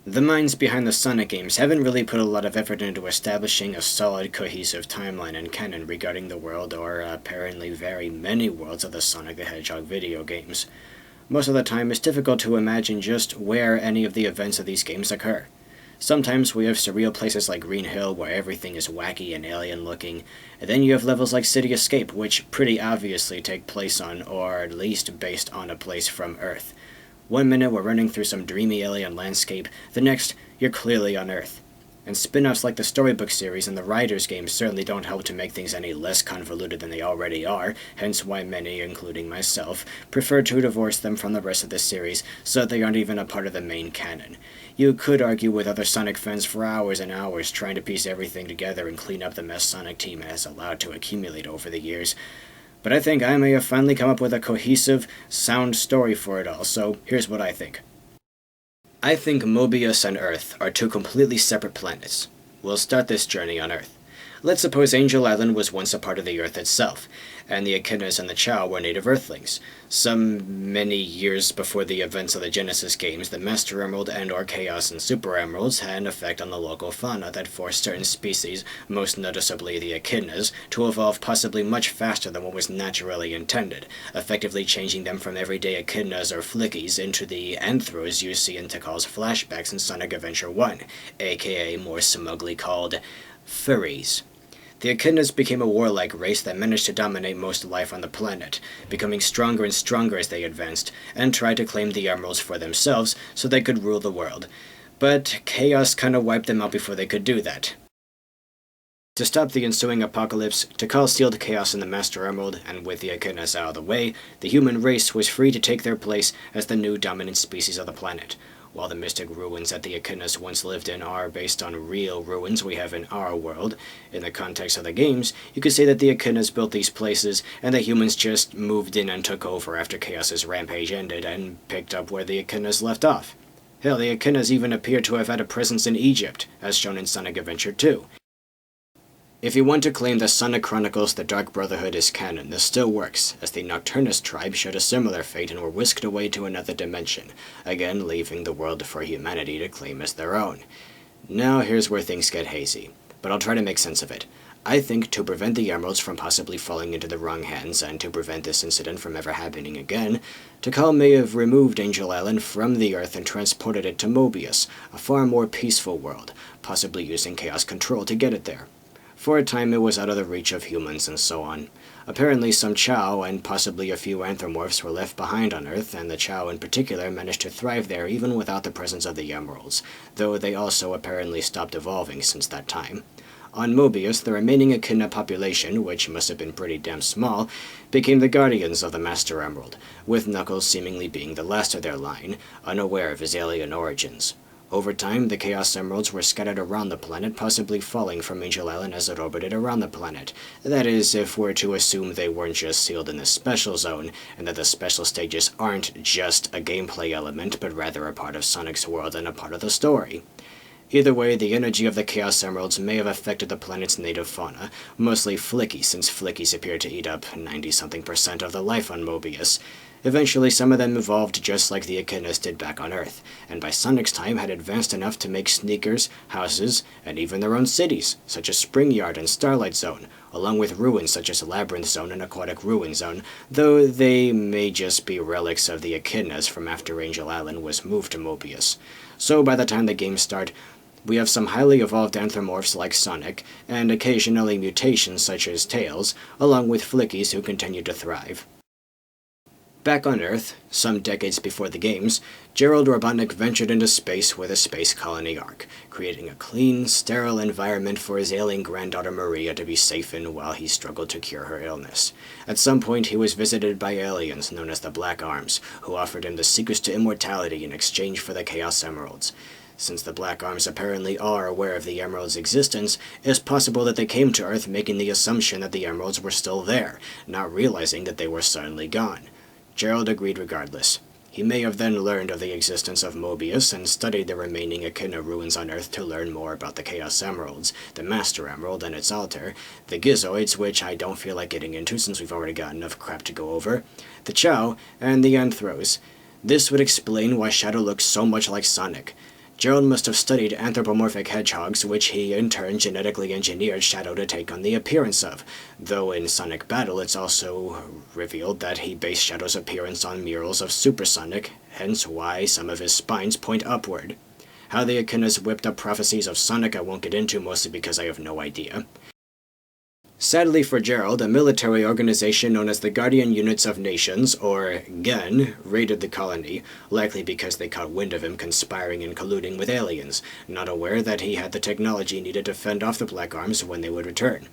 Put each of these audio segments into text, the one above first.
The minds behind the Sonic games haven't really put a lot of effort into establishing a solid, cohesive timeline and canon regarding the world or apparently very many worlds of the Sonic the Hedgehog video games. Most of the time, it's difficult to imagine just where any of the events of these games occur. Sometimes we have surreal places like Green Hill where everything is wacky and alien looking, and then you have levels like City Escape which pretty obviously take place on, or at least based on, a place from Earth. One minute we're running through some dreamy alien landscape, the next you're clearly on Earth. And spin-offs like the Storybook series and the Riders games certainly don't help to make things any less convoluted than they already are, hence why many, including myself, prefer to divorce them from the rest of the series so that they aren't even a part of the main canon. You could argue with other Sonic fans for hours and hours trying to piece everything together and clean up the mess Sonic Team has allowed to accumulate over the years, but I think I may have finally come up with a cohesive, sound story for it all, so here's what I think. I think Mobius and Earth are two completely separate planets. We'll start this journey on Earth. Let's suppose Angel Island was once a part of the Earth itself, and the Echidnas and the Chow were native Earthlings. Some many years before the events of the Genesis games, the Master Emerald and/or Chaos and Super Emeralds had an effect on the local fauna that forced certain species, most noticeably the Echidnas, to evolve possibly much faster than what was naturally intended, effectively changing them from everyday Echidnas or Flickies into the Anthros you see in Tikal's flashbacks in Sonic Adventure 1, aka more smugly called furries. The Echidnas became a warlike race that managed to dominate most life on the planet, becoming stronger and stronger as they advanced, and tried to claim the emeralds for themselves so they could rule the world. But Chaos kinda wiped them out before they could do that. To stop the ensuing apocalypse, Tikal sealed Chaos in the Master Emerald, and with the Echidnas out of the way, the human race was free to take their place as the new dominant species of the planet. While the mystic ruins that the Echidnas once lived in are based on real ruins we have in our world, in the context of the games, you could say that the Echidnas built these places, and the humans just moved in and took over after Chaos's rampage ended and picked up where the Echidnas left off. Hell, the Echidnas even appear to have had a presence in Egypt, as shown in Sonic Adventure 2. If you want to claim that Sonic Chronicles The Dark Brotherhood is canon, this still works, as the Nocturnus tribe shared a similar fate and were whisked away to another dimension, again leaving the world for humanity to claim as their own. Now here's where things get hazy, but I'll try to make sense of it. I think to prevent the emeralds from possibly falling into the wrong hands, and to prevent this incident from ever happening again, Tikal may have removed Angel Island from the Earth and transported it to Mobius, a far more peaceful world, possibly using Chaos Control to get it there. For a time it was out of the reach of humans and so on. Apparently some Chow and possibly a few anthropomorphs were left behind on Earth, and the Chow in particular managed to thrive there even without the presence of the emeralds, though they also apparently stopped evolving since that time. On Mobius, the remaining Echidna population, which must have been pretty damn small, became the guardians of the Master Emerald, with Knuckles seemingly being the last of their line, unaware of his alien origins. Over time, the Chaos Emeralds were scattered around the planet, possibly falling from Angel Island as it orbited around the planet. That is, if we're to assume they weren't just sealed in the Special Zone, and that the special stages aren't just a gameplay element, but rather a part of Sonic's world and a part of the story. Either way, the energy of the Chaos Emeralds may have affected the planet's native fauna, mostly Flickies, since Flickies appear to eat up 90-something% of the life on Mobius. Eventually, some of them evolved just like the Echidnas did back on Earth, and by Sonic's time had advanced enough to make sneakers, houses, and even their own cities, such as Spring Yard and Starlight Zone, along with ruins such as Labyrinth Zone and Aquatic Ruin Zone, though they may just be relics of the Echidnas from after Angel Island was moved to Mobius. So by the time the games start, we have some highly evolved anthropomorphs like Sonic, and occasionally mutations such as Tails, along with Flickies who continue to thrive. Back on Earth, some decades before the games, Gerald Robotnik ventured into space with a space colony ark, creating a clean, sterile environment for his ailing granddaughter Maria to be safe in while he struggled to cure her illness. At some point he was visited by aliens known as the Black Arms, who offered him the secrets to immortality in exchange for the Chaos Emeralds. Since the Black Arms apparently are aware of the Emeralds' existence, it's possible that they came to Earth making the assumption that the Emeralds were still there, not realizing that they were suddenly gone. Gerald agreed regardless. He may have then learned of the existence of Mobius and studied the remaining Echidna ruins on Earth to learn more about the Chaos Emeralds, the Master Emerald and its altar, the Gizoids, which I don't feel like getting into since we've already got enough crap to go over, the Chow, and the Anthros. This would explain why Shadow looks so much like Sonic. Gerald must have studied anthropomorphic hedgehogs, which he in turn genetically engineered Shadow to take on the appearance of, though in Sonic Battle it's also revealed that he based Shadow's appearance on murals of Supersonic, hence why some of his spines point upward. How the Echidnas whipped up prophecies of Sonic I won't get into, mostly because I have no idea. Sadly for Gerald, a military organization known as the Guardian Units of Nations, or GUN, raided the colony, likely because they caught wind of him conspiring and colluding with aliens, not aware that he had the technology needed to fend off the Black Arms when they would return.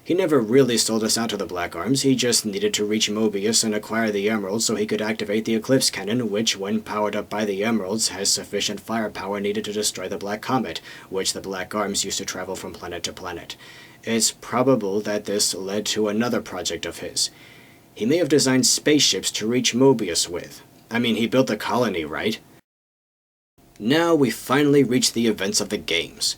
He never really sold us out to the Black Arms, he just needed to reach Mobius and acquire the Emeralds so he could activate the Eclipse Cannon, which, when powered up by the Emeralds, has sufficient firepower needed to destroy the Black Comet, which the Black Arms used to travel from planet to planet. It's probable that this led to another project of his. He may have designed spaceships to reach Mobius with. I mean, he built a colony, right? Now we finally reach the events of the games.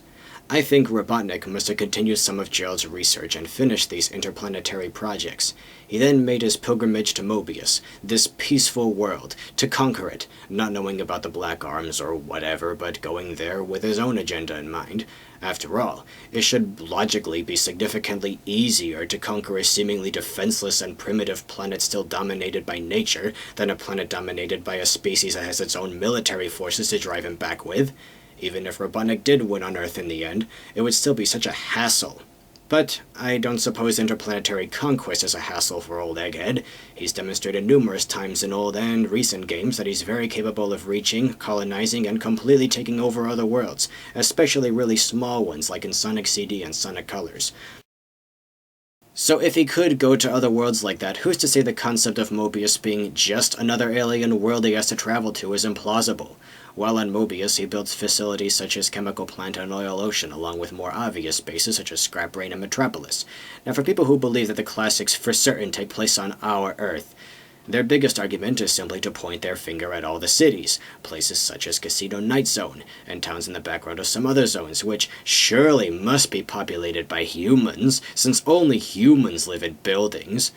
I think Robotnik must have continued some of Gerald's research and finished these interplanetary projects. He then made his pilgrimage to Mobius, this peaceful world, to conquer it, not knowing about the Black Arms or whatever, but going there with his own agenda in mind. After all, it should logically be significantly easier to conquer a seemingly defenseless and primitive planet still dominated by nature than a planet dominated by a species that has its own military forces to drive him back with. Even if Robotnik did win on Earth in the end, it would still be such a hassle. But I don't suppose interplanetary conquest is a hassle for old Egghead. He's demonstrated numerous times in old and recent games that he's very capable of reaching, colonizing, and completely taking over other worlds, especially really small ones like in Sonic CD and Sonic Colors. So if he could go to other worlds like that, who's to say the concept of Mobius being just another alien world he has to travel to is implausible? While on Mobius, he builds facilities such as Chemical Plant and Oil Ocean, along with more obvious bases such as Scrap Brain and Metropolis. Now for people who believe that the classics for certain take place on our Earth, their biggest argument is simply to point their finger at all the cities, places such as Casino Night Zone, and towns in the background of some other zones, which surely must be populated by humans, since only humans live in buildings.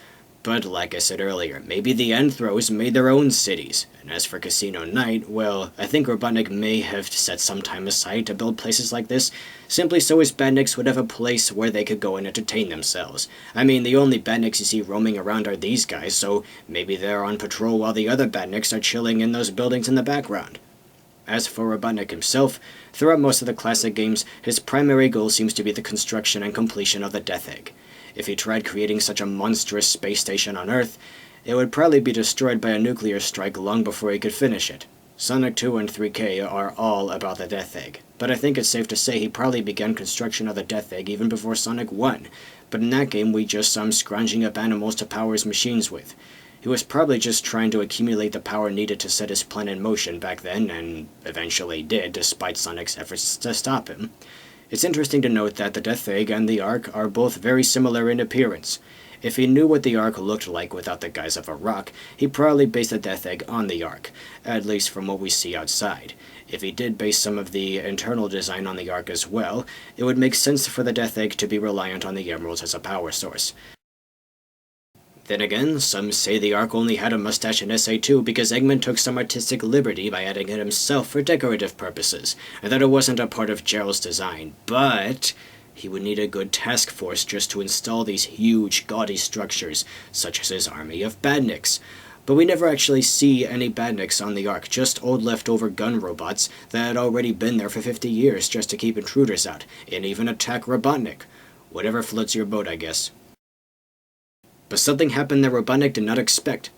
But like I said earlier, maybe the Anthros made their own cities, and as for Casino Night, well, I think Robotnik may have set some time aside to build places like this, simply so his bandits would have a place where they could go and entertain themselves. I mean, the only bandits you see roaming around are these guys, so maybe they're on patrol while the other bandits are chilling in those buildings in the background. As for Robotnik himself, throughout most of the classic games, his primary goal seems to be the construction and completion of the Death Egg. If he tried creating such a monstrous space station on Earth, it would probably be destroyed by a nuclear strike long before he could finish it. Sonic 2 and 3K are all about the Death Egg, but I think it's safe to say he probably began construction of the Death Egg even before Sonic 1, but in that game we just saw him scrounging up animals to power his machines with. He was probably just trying to accumulate the power needed to set his plan in motion back then, and eventually did, despite Sonic's efforts to stop him. It's interesting to note that the Death Egg and the Ark are both very similar in appearance. If he knew what the Ark looked like without the guise of a rock, he probably based the Death Egg on the Ark, at least from what we see outside. If he did base some of the internal design on the Ark as well, it would make sense for the Death Egg to be reliant on the Emeralds as a power source. Then again, some say the Ark only had a mustache in SA2 because Eggman took some artistic liberty by adding it himself for decorative purposes, and that it wasn't a part of Gerald's design, but he would need a good task force just to install these huge, gaudy structures, such as his army of badniks. But we never actually see any badniks on the Ark, just old leftover gun robots that had already been there for 50 years just to keep intruders out, and even attack Robotnik. Whatever floats your boat, I guess. But something happened that Robotnik did not expect.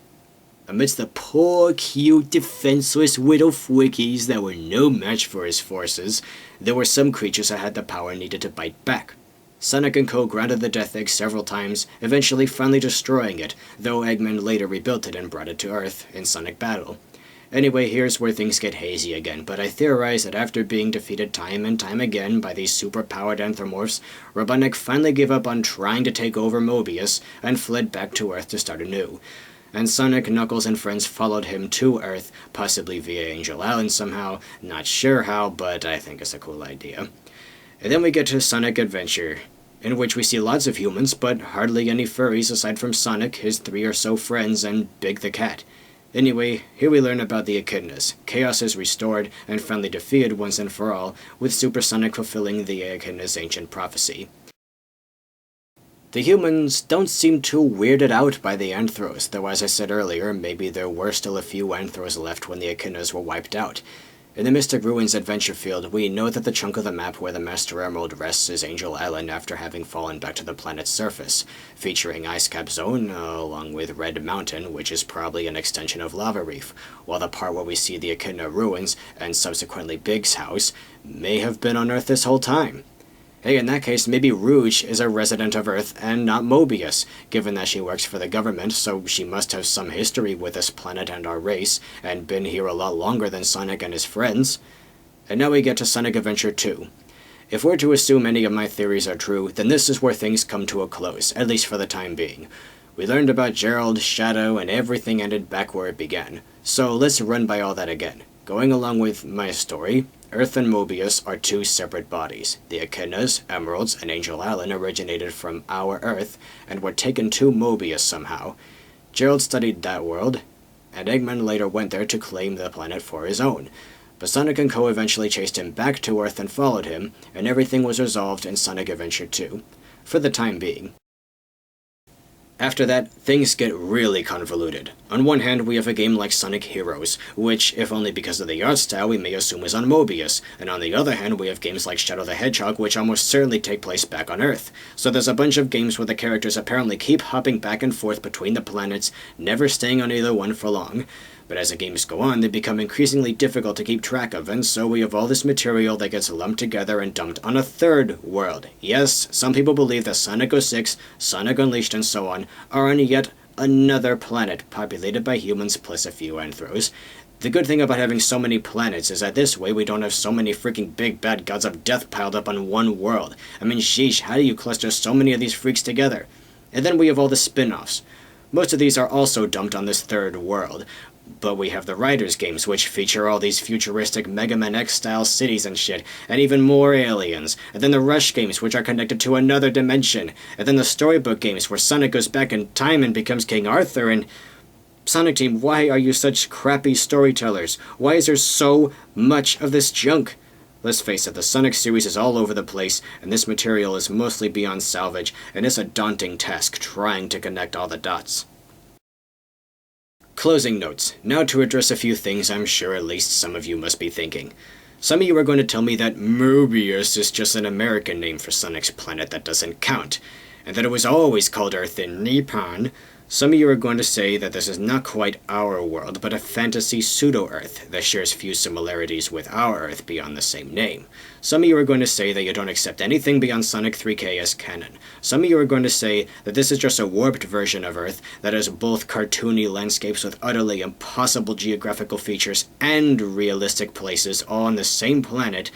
Amidst the poor, cute, defenseless widow fwickies that were no match for his forces, there were some creatures that had the power needed to bite back. Sonic and Co. grounded the Death Egg several times, eventually finally destroying it, though Eggman later rebuilt it and brought it to Earth in Sonic Battle. Anyway, here's where things get hazy again, but I theorize that after being defeated time and time again by these super-powered anthropomorphs, Robotnik finally gave up on trying to take over Mobius and fled back to Earth to start anew. And Sonic, Knuckles, and friends followed him to Earth, possibly via Angel Island somehow, not sure how, but I think it's a cool idea. And then we get to Sonic Adventure, in which we see lots of humans, but hardly any furries aside from Sonic, his 3 or so friends, and Big the Cat. Anyway, here we learn about the echidnas. Chaos is restored and finally defeated once and for all, with Supersonic fulfilling the echidna's ancient prophecy. The humans don't seem too weirded out by the Anthros, though as I said earlier, maybe there were still a few Anthros left when the echidnas were wiped out. In the Mystic Ruins adventure field, we know that the chunk of the map where the Master Emerald rests is Angel Island after having fallen back to the planet's surface, featuring Ice Cap Zone, along with Red Mountain, which is probably an extension of Lava Reef, while the part where we see the Echidna ruins, and subsequently Big's house, may have been on Earth this whole time. Hey, in that case, maybe Rouge is a resident of Earth and not Mobius, given that she works for the government, so she must have some history with this planet and our race, and been here a lot longer than Sonic and his friends. And now we get to Sonic Adventure 2. If we're to assume any of my theories are true, then this is where things come to a close, at least for the time being. We learned about Gerald, Shadow, and everything ended back where it began. So let's run by all that again. Going along with my story, Earth and Mobius are two separate bodies. The Echidnas, Emeralds, and Angel Island originated from our Earth and were taken to Mobius somehow. Gerald studied that world, and Eggman later went there to claim the planet for his own. But Sonic and Co. eventually chased him back to Earth and followed him, and everything was resolved in Sonic Adventure 2. For the time being. After that, things get really convoluted. On one hand, we have a game like Sonic Heroes, which, if only because of the art style, we may assume is on Mobius, and on the other hand, we have games like Shadow the Hedgehog, which almost certainly take place back on Earth. So there's a bunch of games where the characters apparently keep hopping back and forth between the planets, never staying on either one for long. But as the games go on, they become increasingly difficult to keep track of, and so we have all this material that gets lumped together and dumped on a third world. Yes, some people believe that Sonic 06, Sonic Unleashed, and so on are on yet another planet populated by humans plus a few Anthros. The good thing about having so many planets is that this way we don't have so many freaking big bad gods of death piled up on one world. I mean, sheesh, how do you cluster so many of these freaks together? And then we have all the spin-offs. Most of these are also dumped on this third world. But we have the Riders games, which feature all these futuristic Mega Man X-style cities and shit, and even more aliens. And then the Rush games, which are connected to another dimension. And then the Storybook games, where Sonic goes back in time and becomes King Arthur, and... Sonic Team, why are you such crappy storytellers? Why is there so much of this junk? Let's face it, the Sonic series is all over the place, and this material is mostly beyond salvage, and it's a daunting task trying to connect all the dots. Closing notes. Now to address a few things I'm sure at least some of you must be thinking. Some of you are going to tell me that Mobius is just an American name for Sonic's planet that doesn't count, and that it was always called Earth in Nippon. Some of you are going to say that this is not quite our world, but a fantasy pseudo-Earth that shares few similarities with our Earth beyond the same name. Some of you are going to say that you don't accept anything beyond Sonic 3K as canon. Some of you are going to say that this is just a warped version of Earth that has both cartoony landscapes with utterly impossible geographical features and realistic places all on the same planet,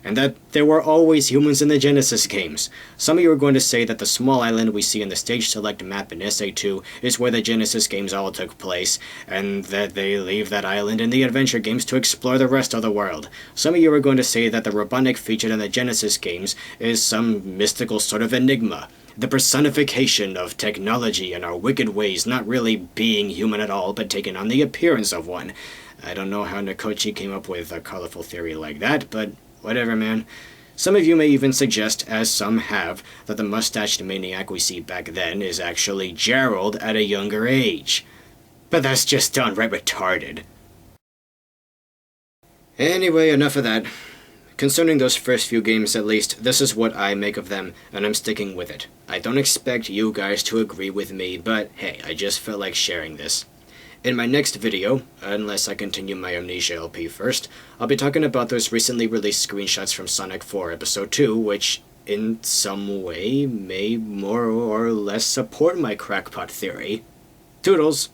and that there were always humans in the Genesis games. Some of you are going to say that the small island we see in the Stage Select map in SA2 is where the Genesis games all took place, and that they leave that island in the adventure games to explore the rest of the world. Some of you are going to say that the Robotnik featured in the Genesis games is some mystical sort of enigma, the personification of technology and our wicked ways, not really being human at all, but taking on the appearance of one. I don't know how Nikochi came up with a colorful theory like that, but whatever, man. Some of you may even suggest, as some have, that the mustached maniac we see back then is actually Gerald at a younger age. But that's just downright retarded. Anyway, enough of that. Concerning those first few games at least, this is what I make of them, and I'm sticking with it. I don't expect you guys to agree with me, but hey, I just felt like sharing this. In my next video, unless I continue my Amnesia LP first, I'll be talking about those recently released screenshots from Sonic 4 Episode 2, which, in some way, may more or less support my crackpot theory. Toodles!